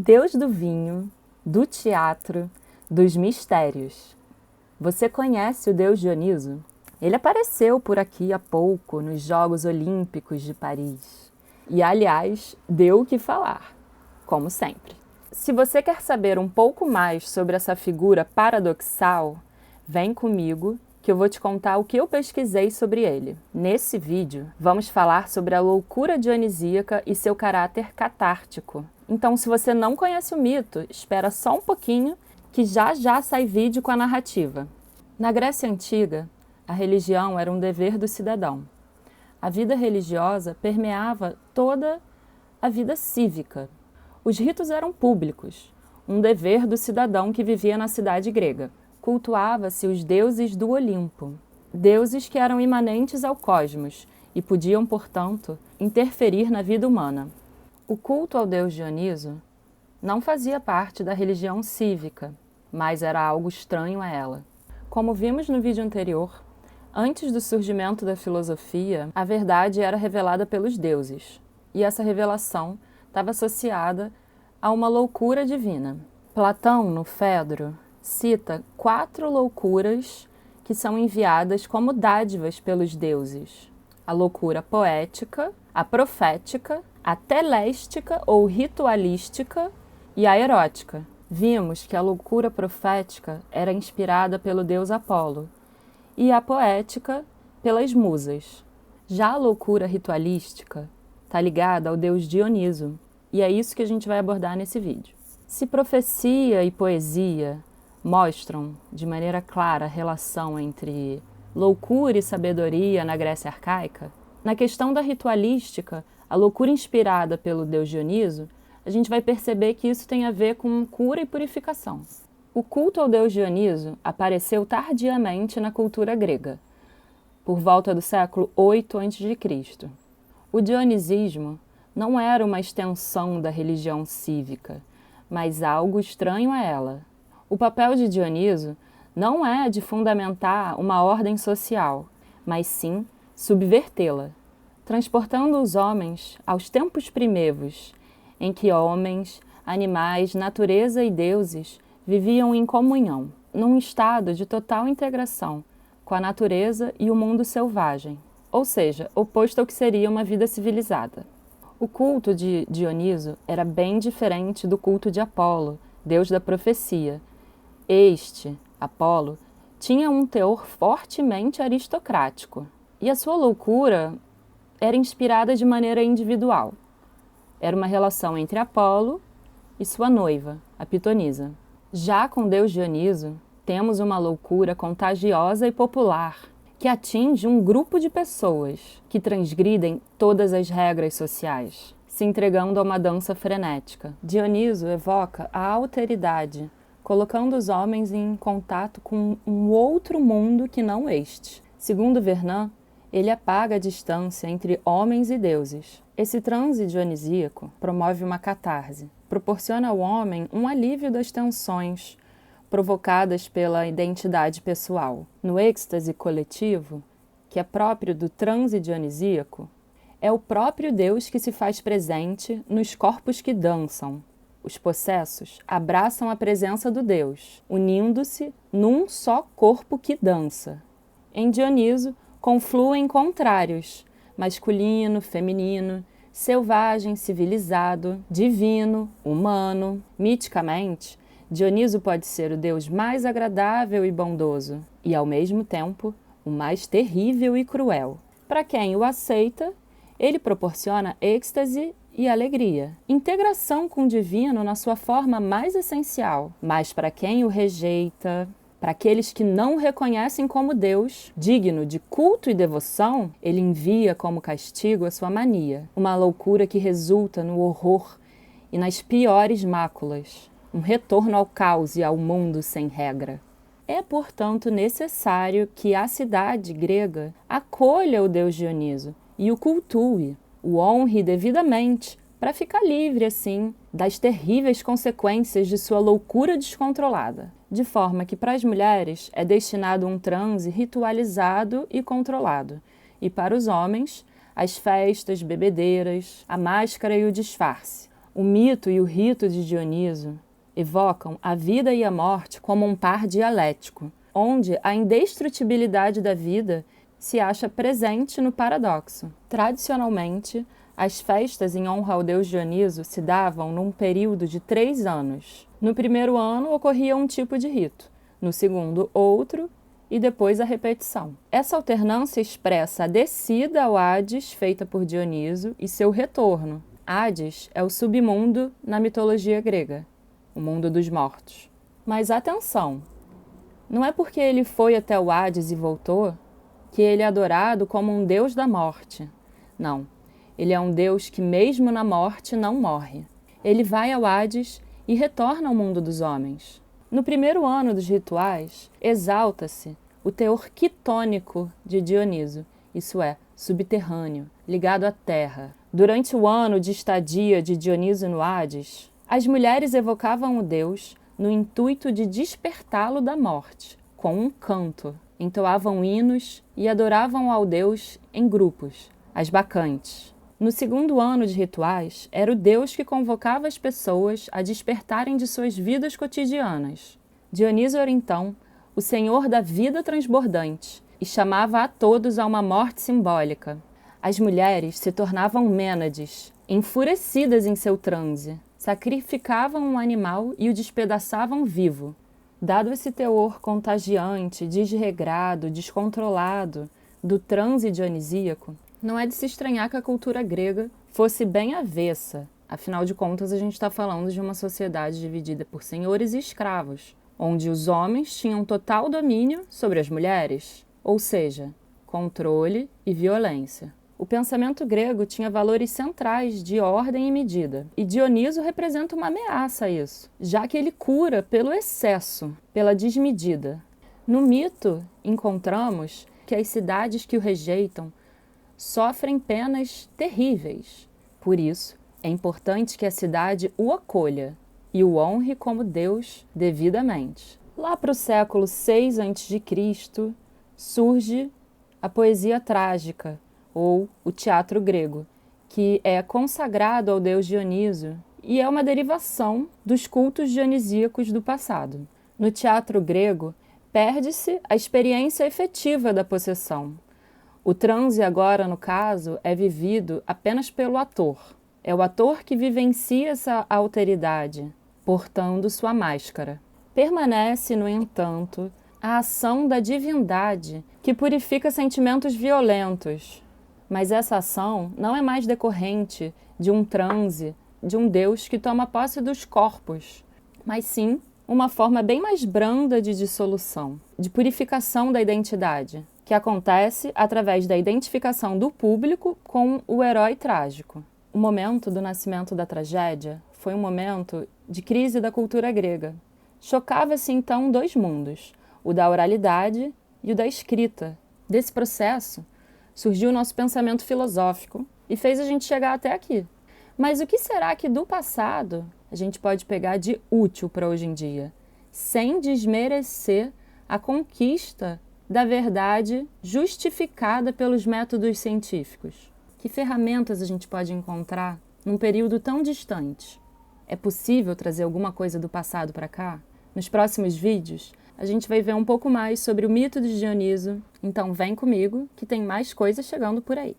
Deus do vinho, do teatro, dos mistérios. Você conhece o deus Dioniso? Ele apareceu por aqui há pouco nos Jogos Olímpicos de Paris. E, aliás, deu o que falar, como sempre. Se você quer saber um pouco mais sobre essa figura paradoxal, vem comigo que eu vou te contar o que eu pesquisei sobre ele. Nesse vídeo, vamos falar sobre a loucura dionisíaca e seu caráter catártico. Então, se você não conhece o mito, espera só um pouquinho que já sai vídeo com a narrativa. Na Grécia Antiga, a religião era um dever do cidadão. A vida religiosa permeava toda a vida cívica. Os ritos eram públicos, um dever do cidadão que vivia na cidade grega. Cultuava-se os deuses do Olimpo, deuses que eram imanentes ao cosmos e podiam, portanto, interferir na vida humana. O culto ao deus Dioniso não fazia parte da religião cívica, mas era algo estranho a ela. Como vimos no vídeo anterior, antes do surgimento da filosofia, a verdade era revelada pelos deuses, e essa revelação estava associada a uma loucura divina. Platão, no Fedro, cita 4 loucuras que são enviadas como dádivas pelos deuses: a loucura poética, a profética, a teléstica ou ritualística e a erótica. Vimos que a loucura profética era inspirada pelo deus Apolo e a poética pelas musas. Já a loucura ritualística está ligada ao deus Dioniso, e é isso que a gente vai abordar nesse vídeo. Se profecia e poesia mostram de maneira clara a relação entre loucura e sabedoria na Grécia arcaica, na questão da ritualística, a loucura inspirada pelo deus Dioniso, a gente vai perceber que isso tem a ver com cura e purificação. O culto ao deus Dioniso apareceu tardiamente na cultura grega, por volta do século 8 a.C. O dionisismo não era uma extensão da religião cívica, mas algo estranho a ela. O papel de Dioniso não é de fundamentar uma ordem social, mas sim subvertê-la, transportando os homens aos tempos primevos, em que homens, animais, natureza e deuses viviam em comunhão, num estado de total integração com a natureza e o mundo selvagem, ou seja, oposto ao que seria uma vida civilizada. O culto de Dioniso era bem diferente do culto de Apolo, deus da profecia. Este, Apolo, tinha um teor fortemente aristocrático, e a sua loucura era inspirada de maneira individual. Era uma relação entre Apolo e sua noiva, a Pitonisa. Já com Deus Dioniso, temos uma loucura contagiosa e popular, que atinge um grupo de pessoas que transgridem todas as regras sociais, se entregando a uma dança frenética. Dioniso evoca a alteridade, colocando os homens em contato com um outro mundo que não este. Segundo Vernon, ele apaga a distância entre homens e deuses. Esse transe dionisíaco promove uma catarse, proporciona ao homem um alívio das tensões provocadas pela identidade pessoal. No êxtase coletivo, que é próprio do transe dionisíaco, é o próprio Deus que se faz presente nos corpos que dançam. Os possessos abraçam a presença do Deus, unindo-se num só corpo que dança. Em Dioniso, confluem contrários: masculino, feminino, selvagem, civilizado, divino, humano. Miticamente, Dioniso pode ser o deus mais agradável e bondoso, e ao mesmo tempo, o mais terrível e cruel. Para quem o aceita, ele proporciona êxtase e alegria, integração com o divino na sua forma mais essencial. Mas para quem o rejeita, para aqueles que não o reconhecem como Deus, digno de culto e devoção, ele envia como castigo a sua mania, uma loucura que resulta no horror e nas piores máculas, um retorno ao caos e ao mundo sem regra. É, portanto, necessário que a cidade grega acolha o deus Dioniso e o cultue, o honre devidamente, para ficar livre, assim, das terríveis consequências de sua loucura descontrolada. De forma que, para as mulheres, é destinado um transe ritualizado e controlado, e para os homens, as festas, bebedeiras, a máscara e o disfarce. O mito e o rito de Dioniso evocam a vida e a morte como um par dialético, onde a indestrutibilidade da vida se acha presente no paradoxo. Tradicionalmente, as festas em honra ao deus Dioniso se davam num período de 3 anos. No primeiro ano ocorria um tipo de rito, no segundo outro e depois a repetição. Essa alternância expressa a descida ao Hades feita por Dioniso e seu retorno. Hades é o submundo na mitologia grega, o mundo dos mortos. Mas atenção, não é porque ele foi até o Hades e voltou que ele é adorado como um deus da morte. Não, ele é um deus que mesmo na morte não morre. Ele vai ao Hades e retorna ao mundo dos homens. No primeiro ano dos rituais, exalta-se o teor quitônico de Dioniso, isso é, subterrâneo, ligado à terra. Durante o ano de estadia de Dioniso no Hades, as mulheres evocavam o deus no intuito de despertá-lo da morte, com um canto. Entoavam hinos e adoravam ao deus em grupos, as bacantes. No segundo ano de rituais, era o deus que convocava as pessoas a despertarem de suas vidas cotidianas. Dioniso era então o senhor da vida transbordante e chamava a todos a uma morte simbólica. As mulheres se tornavam Mênades, enfurecidas em seu transe, sacrificavam um animal e o despedaçavam vivo. Dado esse teor contagiante, desregrado, descontrolado do transe dionisíaco, não é de se estranhar que a cultura grega fosse bem avessa. Afinal de contas, a gente está falando de uma sociedade dividida por senhores e escravos, onde os homens tinham total domínio sobre as mulheres, ou seja, controle e violência. O pensamento grego tinha valores centrais de ordem e medida, e Dioniso representa uma ameaça a isso, já que ele cura pelo excesso, pela desmedida. No mito, encontramos que as cidades que o rejeitam sofrem penas terríveis. Por isso, é importante que a cidade o acolha e o honre como Deus devidamente. Lá para o século VI a.C., surge a poesia trágica, ou o teatro grego, que é consagrado ao deus Dioniso e é uma derivação dos cultos dionisíacos do passado. No teatro grego, perde-se a experiência efetiva da possessão. O transe agora, no caso, é vivido apenas pelo ator. É o ator que vivencia essa alteridade, portando sua máscara. Permanece, no entanto, a ação da divindade que purifica sentimentos violentos. Mas essa ação não é mais decorrente de um transe, de um Deus que toma posse dos corpos, mas sim uma forma bem mais branda de dissolução, de purificação da identidade, que acontece através da identificação do público com o herói trágico. O momento do nascimento da tragédia foi um momento de crise da cultura grega. Chocava-se então 2 mundos, o da oralidade e o da escrita. Desse processo, surgiu o nosso pensamento filosófico e fez a gente chegar até aqui. Mas o que será que do passado a gente pode pegar de útil para hoje em dia, sem desmerecer a conquista da verdade justificada pelos métodos científicos? Que ferramentas a gente pode encontrar num período tão distante? É possível trazer alguma coisa do passado para cá? Nos próximos vídeos, a gente vai ver um pouco mais sobre o mito de Dioniso, então vem comigo que tem mais coisas chegando por aí.